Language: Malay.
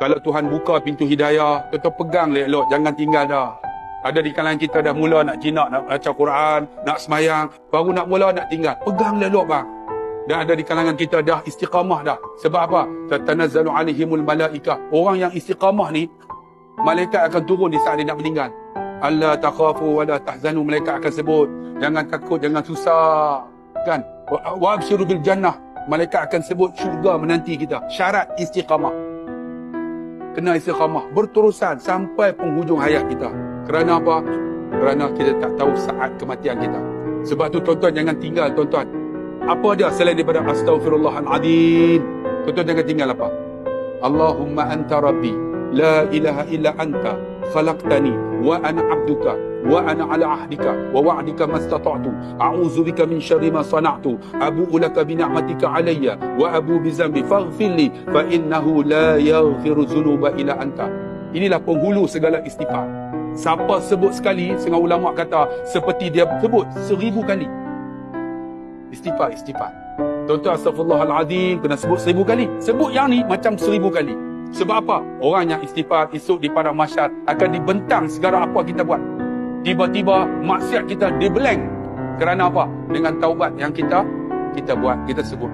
Kalau Tuhan buka pintu hidayah, tuan-tuan pegang elok, jangan tinggal dah. Ada di kalangan kita dah mula nak jinak, nak baca Quran, nak semayang, baru nak mula nak tinggal. Pegang elok bang. Dan ada di kalangan kita dah istiqamah dah. Sebab apa? Tatanazzalu alaihimul malaikah. Orang yang istiqamah ni, malaikat akan turun di saat dia nak meninggal. Alla takhafu wa la tahzanu. Malaikat akan sebut, jangan takut, jangan susah. Kan? Wa abshiru bil jannah. Malaikat akan sebut syurga menanti kita. Syarat istiqamah. Kena istiqamah berterusan sampai penghujung hayat kita. Kerana apa? Kerana kita tak tahu saat kematian kita. Sebab tu tuan-tuan jangan tinggal tuan-tuan. Apa dia selain daripada astaghfirullahaladzim? Tuan-tuan jangan tinggal apa? Allahumma anta rabbi, la ilaha illa anta, khalaqtani, wa ana abduka, wa ana ala ahdika, wa wa'dika mastata'tu, a'udzu bika min syarri ma sana'tu, abu'u laka bi ni'matika alayya, wa abu bi zambi, faghfirli, fa innahu la yaghfiru dzunuba illa anta. Inilah penghulu segala istighfar. Siapa sebut sekali, setengah ulama kata seperti dia sebut 1000 kali. Istighfar. Tuan-tuan, astaghfirullahaladzim kena sebut 1000 kali. Sebut yang ni macam 1000 kali. Sebab apa? Orang yang istighfar esok di padang mahsyar akan dibentang segala apa kita buat. Tiba-tiba maksiat kita diblank. Kerana apa? Dengan taubat yang kita buat, kita sebut.